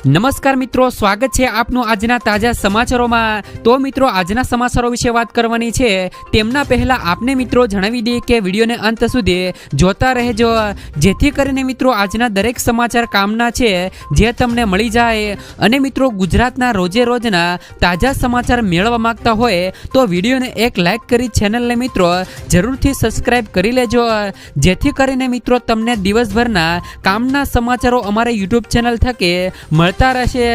નમસ્કાર મિત્રો, સ્વાગત છે આપનું આજના તાજા સમાચારોમાં। તો મિત્રો, આજના સમાચારો વિશે વાત કરવાની છે તેમના પહેલા આપને મિત્રો જણાવી દઈએ કે વિડીયોને અંત સુધી જોતા રહેજો, જેથી કરીને મિત્રો આજના દરેક સમાચાર કામના છે જે તમને મળી જાય। અને મિત્રો, ગુજરાતના રોજે રોજના તાજા સમાચાર મેળવવા માંગતા હોય તો વિડીયોને એક લાઈક કરી ચેનલને મિત્રો જરૂરથી સબસ્ક્રાઇબ કરી લેજો, જેથી કરીને મિત્રો તમને દિવસભરના કામના સમાચારો અમારા યુટ્યુબ ચેનલ થકી મળતા રહેશે।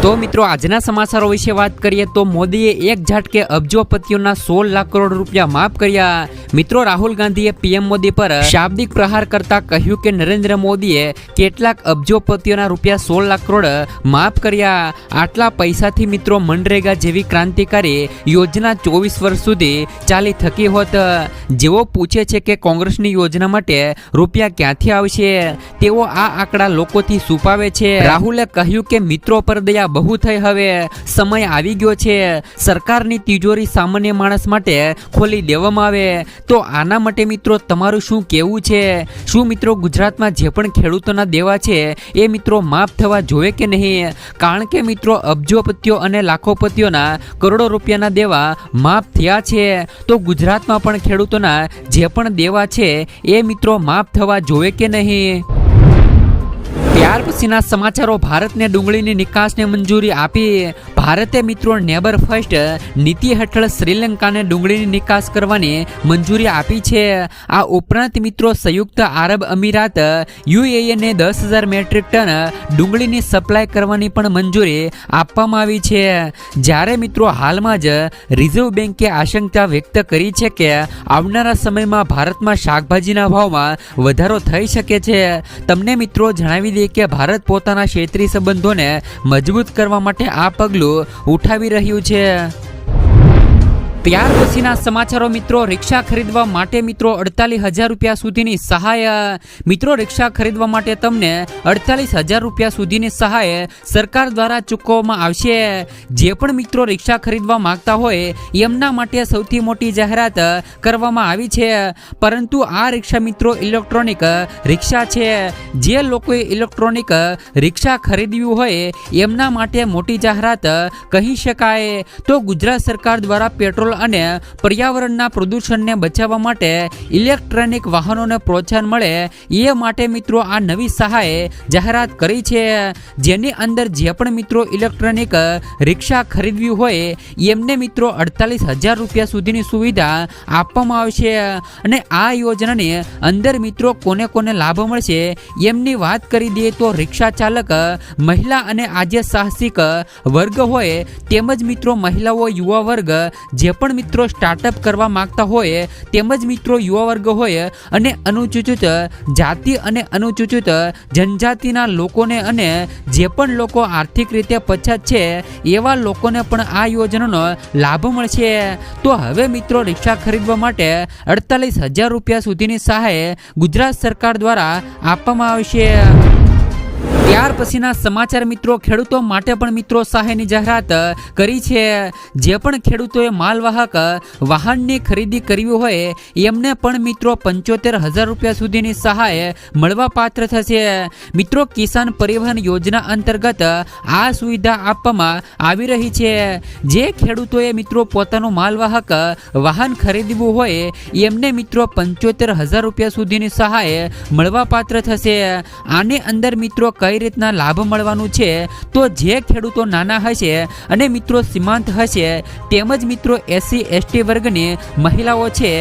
તો મિત્રો, આજના સમાચારો વિશે વાત કરીએ તો મોદીએ એક ઝાટકે અબજોપતિઓના 16 લાખ કરોડ રૂપિયા માફ કર્યા। મિત્રો, રાહુલ ગાંધીએ પીએમ મોદી પર શાબ્દિક પ્રહાર કરતા કહ્યું કે નરેન્દ્ર મોદીએ કેટલાક અબજોપતિઓના રૂપિયા 16 લાખ કરોડ માફ કર્યા। આટલા પૈસાથી મિત્રો મનરેગા જેવી ક્રાંતિકારી યોજના 24 વર્ષ સુધી ચાલી થકી હોત। જેઓ પૂછે છે કે કોંગ્રેસની યોજના માટે રૂપિયા ક્યાંથી આવશે, તેઓ આ આંકડા લોકોથી છુપાવે છે। રાહુલે કહ્યું કે મિત્રો પર દયા બહુ થઈ, હવે સમય આવી ગયો છે સરકારની તિજોરી સામાન્ય માણસ માટે ખોલી દેવામાં આવે। તો આના માટે મિત્રો તમારું શું કહેવું છે? શું મિત્રો ગુજરાતમાં જે પણ ખેડૂતોના દેવા છે એ મિત્રો માફ થવા જોઈએ કે નહીં? કારણ કે મિત્રો અબજોપતિઓ અને લાખોપતિઓના કરોડો રૂપિયાના દેવા માફ થયા છે, તો ગુજરાતમાં પણ ખેડૂતોના જે પણ દેવા છે એ મિત્રો માફ થવા જોઈએ કે નહીં? ત્યાર પછીના સમાચારો, ભારતને ડુંગળીની નિકાસને મંજૂરી આપી। ભારતે મિત્રો નેબર ફર્સ્ટ નીતિ હેઠળ શ્રીલંકાને ડુંગળીની નિકાસ કરવાની મંજૂરી આપી છે। આ ઉપરાંત મિત્રો સંયુક્ત આરબ અમીરાત યુએઈને 10,000 મેટ્રિક ટન ડુંગળીની સપ્લાય કરવાની પણ મંજૂરી આપવામાં આવી છે। જ્યારે મિત્રો હાલમાં જ રિઝર્વ બેન્કે આશંકા વ્યક્ત કરી છે કે આવનારા સમયમાં ભારતમાં શાકભાજીના ભાવમાં વધારો થઈ શકે છે। તમને મિત્રો જણાવી દઈએ કે ભારત પોતાના ક્ષેત્રીય સંબંધોને મજબૂત કરવા માટે આ પગલું ઉઠાવી રહ્યું છે। ત્યાર પછીના સમાચારો મિત્રો, રિક્ષા ખરીદવા માટે મિત્રો 48,000 રૂપિયા સુધીની સહાય। મિત્રો, રિક્ષા ખરીદવા માટે તમને 48,000 રૂપિયા સુધીની સહાય સરકાર દ્વારા ચૂકવવામાં આવશે। જે પણ મિત્રો રિક્ષા ખરીદવા માંગતા હોય એમના માટે સૌથી મોટી જાહેરાત કરવામાં આવી છે, પરંતુ આ રિક્ષા મિત્રો ઇલેક્ટ્રોનિક રિક્ષા છે। જે લોકોએ ઇલેક્ટ્રોનિક રિક્ષા ખરીદવી હોય એમના માટે મોટી જાહેરાત કહી શકાય। તો ગુજરાત સરકાર દ્વારા પેટ્રોલ અને પર્યાવરણના પ્રદૂષણને બચાવવા માટે ઇલેક્ટ્રોનિક વાહનોને પ્રોત્સાહન મળે એ માટે મિત્રો આ નવી સહાય જાહેરાત કરી છે, જેની અંદર જે પણ મિત્રો ઇલેક્ટ્રોનિક રિક્ષા ખરીદવી હોય એમને મિત્રો 48,000 રૂપિયા સુધીની સુવિધા આપવામાં આવશે। અને આ યોજનાની અંદર મિત્રો કોને કોને લાભ મળશે એમની વાત કરી દઈએ તો રિક્ષા ચાલક, મહિલા અને આજે સાહસિક વર્ગ હોય તેમજ મિત્રો મહિલાઓ, યુવા વર્ગ, જે પણ મિત્રો સ્ટાર્ટઅપ કરવા માંગતા હોય તેમજ મિત્રો યુવા વર્ગ હોય અને અનુસૂચિત જાતિ અને અનુસૂચિત જનજાતિના લોકોને અને જે પણ લોકો આર્થિક રીતે પછાત છે એવા લોકોને પણ આ યોજનાનો લાભ મળશે। તો હવે મિત્રો રિક્ષા ખરીદવા માટે 48,000 રૂપિયા સુધીની સહાય ગુજરાત સરકાર દ્વારા આપવામાં આવશે। ત્યાર પછીના સમાચાર મિત્રો, ખેડૂતો માટે પણ મિત્રો સહાયની જાહેરાત કરી છે। જે પણ ખેડૂતોએ માલવાહક વાહનની ખરીદી કરવી હોય એમને પણ મિત્રો 75,000 રૂપિયા સુધીની સહાય મળવા પાત્ર થશે। મિત્રો કિસાન પરિવહન યોજના અંતર્ગત આ સુવિધા આપવામાં આવી રહી છે। જે ખેડૂતોએ મિત્રો પોતાનું માલવાહક વાહન ખરીદવું હોય એમને મિત્રો 75,000 રૂપિયા સુધીની સહાય મળવા પાત્ર થશે। આની અંદર મિત્રો કઈ રીતના લાભ મળવાનું છે તો જે ખેડૂતો નાના હશે અને મિત્રો સીમાંત હશે તેમજ મિત્રો SC ST વર્ગની મહિલાઓ છે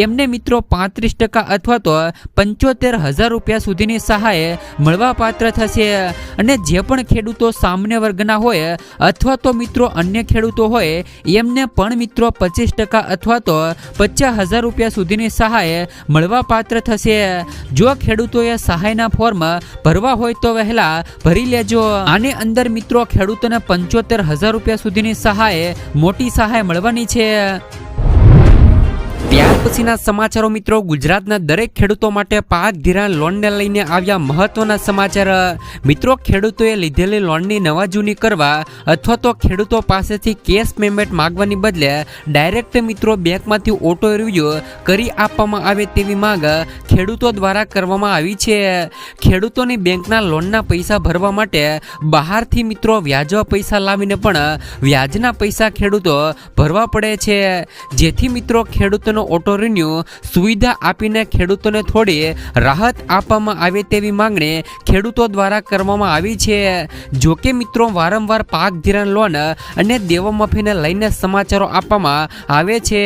એમને મિત્રો 35% અથવા તો 75,000 રૂપિયા સુધીની સહાય મળવા પાત્ર થશે। અને જે પણ ખેડૂતો સામાન્ય વર્ગના હોય અથવા તો મિત્રો અન્ય ખેડૂતો હોય એમને પણ મિત્રો 25% અથવા તો 50,000 રૂપિયા સુધીની સહાય મળવા પાત્ર થશે। જો ખેડૂતોએ સહાયના ફોર્મ ભરવા હોય તો વહેલા ભરી લેજો। આની અંદર મિત્રો ખેડૂતોને 75,000 રૂપિયા સુધીની સહાય, મોટી સહાય મળવાની છે। ત્યાર પછીના સમાચારો મિત્રો, ગુજરાતના દરેક ખેડૂતો માટે પાક ધિરાણ લોનને લઈને આવ્યા મહત્વના સમાચાર. મિત્રો, ખેડૂતોએ લીધેલી લોનની નવા જૂની કરવા અથવા તો ખેડૂતો પાસેથી કેશ પેમેન્ટ માંગવાની બદલે ડાયરેક્ટ મિત્રો બેંકમાંથી ઓટો રિવ્યુ કરી આપવામાં આવે તેવી માંગ ખેડૂતો દ્વારા કરવામાં આવી છે. ખેડૂતોની બેંકના લોનના પૈસા ભરવા માટે બહારથી મિત્રો વ્યાજો પૈસા લાવીને પણ વ્યાજના પૈસા ખેડૂતો ભરવા પડે છે. જેથી મિત્રો ખેડૂતોનો ઓટો રિન્યુ સુવિધા આપીને ખેડૂતોને થોડી રાહત આપવામાં આવે તેવી માંગણી ખેડૂતો દ્વારા કરવામાં આવી છે. જોકે મિત્રો વારંવાર પાક ધિરાણ લોન અને દેવા માફીને લઈને સમાચારો આપવામાં આવે છે,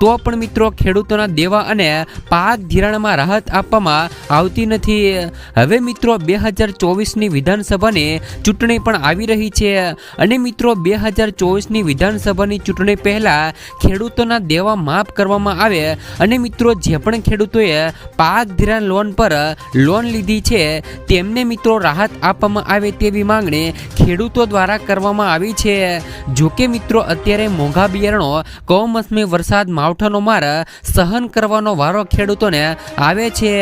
તો પણ મિત્રો ખેડૂતોના દેવા અને પાક ધિરાણમાં રાહત આપવામાં આવતી નથી. હવે મિત્રો 2024ની વિધાનસભાની ચૂંટણી પણ આવી રહી છે અને મિત્રો 2024ની વિધાનસભાની ચૂંટણી પહેલા ખેડૂતોના દેવા માફ કરવામાં આવે અને મિત્રો જે પણ ખેડૂતોએ પાક ધિરાણ લોન પર લોન લીધી છે તેમને મિત્રો રાહત આપવામાં આવે તેવી માંગણી ખેડૂતો દ્વારા કરવામાં આવી છે. જોકે મિત્રો અત્યારે મોંઘા બિયારણો, કમોસમી વરસાદ, માવઠાનો માર સહન કરવાનો વારો ખેડૂતોને આવે છે,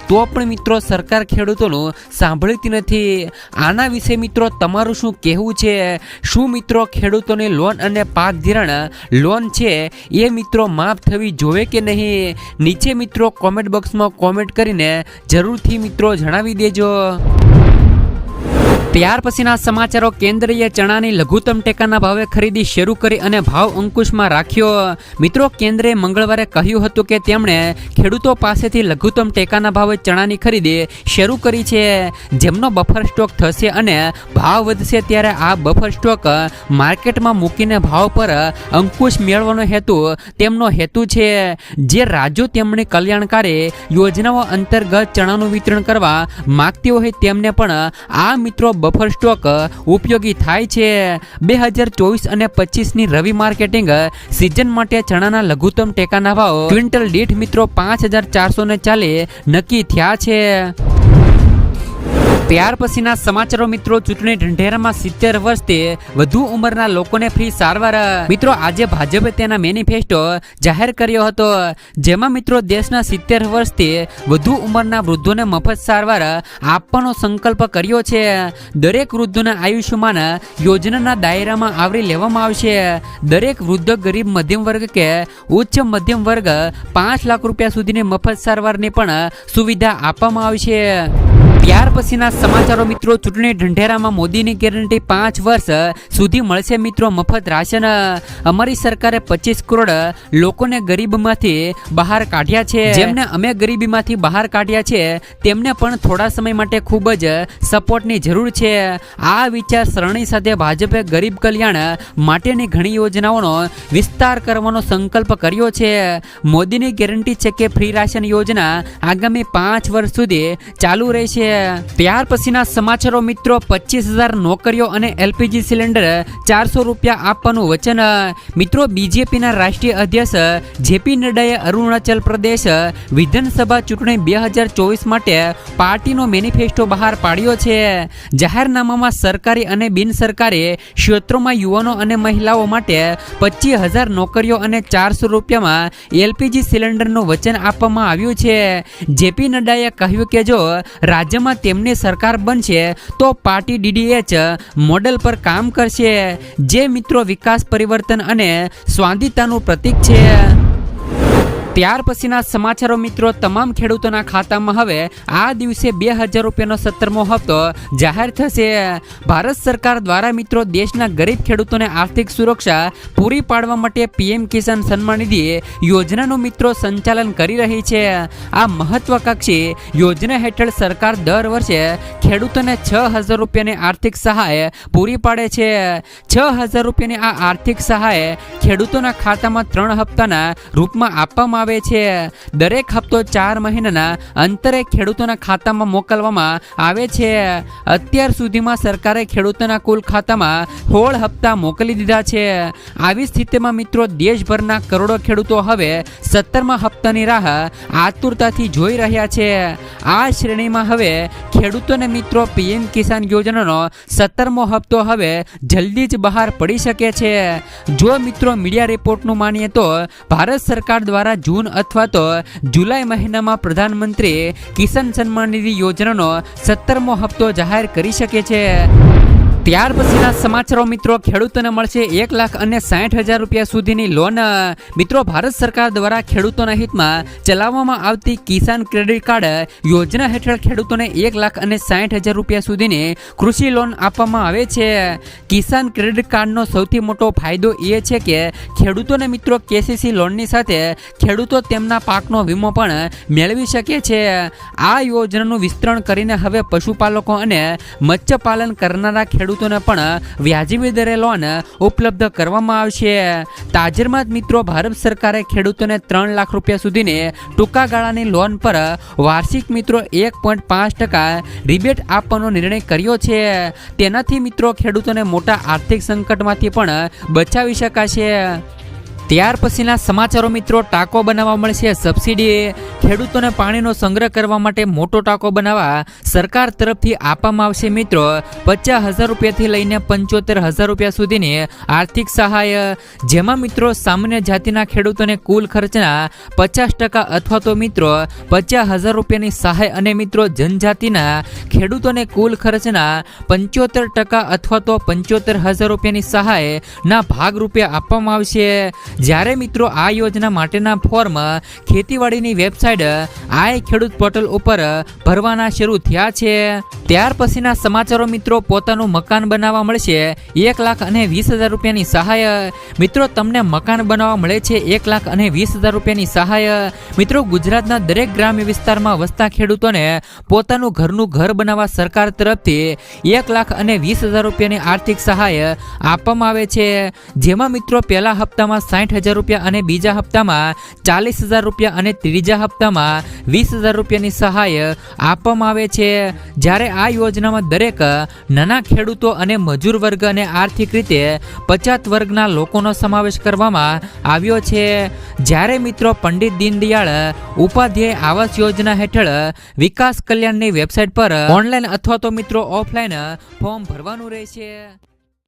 તો પણ મિત્રો સરકાર ખેડૂતોનું સાંભળતી નથી. આના વિશે મિત્રો તમારું શું કહેવું છે? શું મિત્રો ખેડૂતોની લોન અને પાક ધિરાણ લોન છે એ મિત્રો માફ થવી જોવે કે નહીં? નીચે મિત્રો કોમેન્ટ બોક્સમાં કોમેન્ટ કરીને જરૂરથી મિત્રો જણાવી દેજો. ત્યાર પછીના સમાચારો, કેન્દ્રએ ચણાની લઘુત્તમ ટેકાના ભાવે ખરીદી શરૂ કરી અને ભાવ અંકુશમાં રાખ્યો. મિત્રો, કેન્દ્રએ મંગળવારે કહ્યું હતું કે તેમણે ખેડૂતો પાસેથી લઘુત્તમ ટેકાના ભાવે ચણાની ખરીદી શરૂ કરી છે, જેમનો બફર સ્ટોક થશે અને ભાવ વધશે ત્યારે આ બફર સ્ટોક માર્કેટમાં મૂકીને ભાવ પર અંકુશ મેળવવાનો તેમનો હેતુ છે. જે રાજ્યો તેમની કલ્યાણકારી યોજનાઓ અંતર્ગત ચણાનું વિતરણ કરવા માંગતી હોય તેમને પણ આ મિત્રો બફર સ્ટોક ઉપયોગી થાય છે. 2024 અને 25ની રવિ માર્કેટિંગ સિઝન માટે ચણાના લઘુત્તમ ટેકાના ભાવ ક્વિન્ટલ દીઠ મિત્રો 5440 નક્કી થયા છે. ત્યાર પછીના સમાચારો મિત્રો, ચૂંટણી ઢંઢેરામાં 70 વર્ષથી વધુ ઉંમરના લોકોને ફ્રી સારવાર. મિત્રો, આજે ભાજપે તેના મેનિફેસ્ટો જાહેર કર્યો હતો, જેમાં મિત્રો દેશના 70 વર્ષથી વધુ ઉંમરના વૃદ્ધોને મફત સારવાર આપવાનો સંકલ્પ કર્યો છે. દરેક વૃદ્ધોને આયુષ્યમાન યોજનાના દાયરામાં આવરી લેવામાં આવશે. દરેક વૃદ્ધ, ગરીબ, મધ્યમ વર્ગ કે ઉચ્ચ મધ્યમ વર્ગ 5 લાખ રૂપિયા સુધીની મફત સારવારની પણ સુવિધા આપવામાં આવશે. ત્યાર પછીના સમાચારો મિત્રો, ચૂંટણી ઢંઢેરામાં મોદીની ગેરંટી 5 વર્ષ સુધી મળશે મિત્રો મફત રાશન. અમારી સરકારે 25 કરોડ લોકોને ગરીબીમાંથી બહાર કાઢ્યા છે. જેમને અમે ગરીબીમાંથી બહાર કાઢ્યા છે તેમને પણ થોડા સમય માટે ખૂબ જ સપોર્ટની જરૂર છે. આ વિચાર સરણી સાથે ભાજપે ગરીબ કલ્યાણ માટેની ઘણી યોજનાઓનો વિસ્તાર કરવાનો સંકલ્પ કર્યો છે. મોદીની ગેરંટી છે કે ફ્રી રાશન યોજના આગામી 5 વર્ષ સુધી ચાલુ રહેશે. ત્યાર પછીના સમાચારો મિત્રો, 25,000 નોકરીઓ અને LPG સિલિન્ડર 400 રૂપિયા આપવાનું વચન. મિત્રો, બીજેપીના રાષ્ટ્રીય અધ્યક્ષ JP નડ્ડાએ અરુણાચલ પ્રદેશ વિધાનસભા ચૂંટણી 2024 માટે પાર્ટીનો મેનિફેસ્ટો બહાર પાડ્યો છે. જાહેરનામામાં સરકારી અને બિનસરકારી ક્ષેત્રોમાં યુવાનો અને મહિલાઓ માટે 25,000 નોકરીઓ અને 400 રૂપિયામાં LPG સિલિન્ડરનું વચન આપવામાં આવ્યું છે. JP નડ્ડાએ કહ્યું કે જો રાજ્યમાં તેમની સરકાર બનશે તો પાર્ટી DDH મોડેલ પર કામ કરશે, જે મિત્રો વિકાસ, પરિવર્તન અને સ્વાધિનતાનું પ્રતીક છે. ત્યાર પછીના સમાચારો મિત્રો, તમામ ખેડૂતોના ખાતામાં હવે આ દિવસે 2,000 રૂપિયાનો 17મો હપ્તો જાહેર થશે. ભારત સરકાર દ્વારા મિત્રો દેશના ગરીબ ખેડૂતોને આર્થિક સુરક્ષા પૂરી પાડવા માટે PM કિસાન સન્માન નિધિ યોજનાનું મિત્રો સંચાલન કરી રહી છે. આ મહત્વાકાંક્ષી યોજના હેઠળ સરકાર દર વર્ષે ખેડૂતોને 6,000 રૂપિયાની આર્થિક સહાય પૂરી પાડે છે. 6,000 રૂપિયાની આ આર્થિક સહાય ખેડૂતોના ખાતામાં 3 હપ્તાના રૂપમાં આપવામાં આવે આવે છે। દરેક હપ્તો 4 મહિનાના અંતરે ખેડૂતોના ખાતામાં મોકલવામાં આવે છે। અત્યાર સુધીમાં સરકારે ખેડૂતોના કુલ ખાતામાં 16 હપ્તા મોકલી દીધા છે। આવી સ્થિતિમાં મિત્રો દેશભરના કરોડો ખેડૂતો હવે 17મા હપ્તાની રાહ આતુરતાથી જોઈ રહ્યા છે। આ શ્રેણીમાં હવે ખેડૂતોને મિત્રો પીએમ કિસાન યોજનાનો 17મો હપ્તો હવે જલ્દી જ બહાર પડી શકે છે। જો મિત્રો મીડિયા રિપોર્ટનું માનીએ તો ભારત સરકાર દ્વારા જૂન અથવા તો જુલાઈ મહિનામાં પ્રધાનમંત્રી કિસાન સન્માન નિધિ યોજનાનો 17મો હપ્તો જાહેર કરી શકે છે। ત્યાર પછીના સમાચારો મિત્રો ખેડૂતોને મળશે 1,60,000 રૂપિયા સુધીની લોન। મિત્રો ભારત સરકાર દ્વારા ખેડૂતોના હિતમાં ચલાવવામાં આવતી કિસાન ક્રેડિટ કાર્ડ યોજના હેઠળ ખેડૂતોને 1,60,000 રૂપિયા સુધીની કૃષિ લોન આપવામાં આવે છે। કિસાન ક્રેડિટ કાર્ડનો સૌથી મોટો ફાયદો એ છે કે ખેડૂતોને મિત્રો કેસીસી લોનની સાથે ખેડૂતો તેમના પાકનો વીમો પણ મેળવી શકે છે। આ યોજનાનું વિસ્તરણ કરીને હવે પશુપાલકો અને મત્સ્યપાલન કરનારા ખેડૂતોને પણ વ્યાજબી દરે લોન ઉપલબ્ધ કરવામાં આવશે। તાજેતરમાં જ મિત્રો ભારત સરકારે ખેડૂતોને 3 લાખ રૂપિયા સુધીની ટૂંકા ગાળાની લોન પર વાર્ષિક મિત્રો 1.5% રિબેટ આપવાનો નિર્ણય કર્યો છે। તેનાથી મિત્રો ખેડૂતોને મોટા આર્થિક સંકટમાંથી પણ બચાવી શકાશે। ત્યાર પછીના સમાચારો મિત્રો ટાંકો બનાવવા મળશે સબસિડી। ખેડૂતોને પાણીનો સંગ્રહ કરવા માટે મોટો ટાંકો બનાવવા સરકાર તરફથી આપવામાં આવશે મિત્રો 50,000 રૂપિયાથી લઈને 75,000 રૂપિયા સુધીની આર્થિક સહાય। જેમાં મિત્રો સામાન્ય જાતિના ખેડૂતોને કુલ ખર્ચના 50% અથવા તો મિત્રો 50,000 રૂપિયાની સહાય અને મિત્રો જનજાતિના ખેડૂતોને કુલ ખર્ચના 75% અથવા તો 75,000 રૂપિયાની સહાયના ભાગરૂપે આપવામાં આવશે। જ્યારે મિત્રો આ યોજના માટેના ફોર્મ ખેતીવાડીની વેબસાઇટ આઈ ખેડૂત પોર્ટલ ઉપર ભરવાના શરૂ થયા છે। ત્યાર પછીના સમાચારો મિત્રો પોતાનું મકાન બનાવવા મળશે 1,20,000 રૂપિયાની સહાય। મિત્રો તમને મકાન બનાવવા મળે છે 1,20,000 રૂપિયાની સહાય। મિત્રો ગુજરાતના દરેક ગ્રામ્ય વિસ્તારમાં વસતા ખેડૂતોને પોતાનું ઘરનું ઘર બનાવવા સરકાર તરફથી 1,20,000 રૂપિયાની આર્થિક સહાય આપવામાં આવે છે। જેમાં મિત્રો પહેલા હપ્તામાં 60,000 રૂપિયા અને બીજા હપ્તામાં 40,000 રૂપિયા અને ત્રીજા હપ્તામાં 20,000 રૂપિયાની સહાય આપવામાં આવે છે। જ્યારે આ યોજનામાં દરેક નાના ખેડૂતો અને મજૂર વર્ગ અને આર્થિક રીતે પછાત વર્ગના લોકોનો સમાવેશ કરવામાં આવ્યો છે। જ્યારે મિત્રો પંડિત દીનદયાળ ઉપાધ્યાય આવાસ યોજના હેઠળ વિકાસ કલ્યાણની વેબસાઇટ પર ઓનલાઈન અથવા તો મિત્રો ઓફલાઈન ફોર્મ ભરવાનું રહેશે।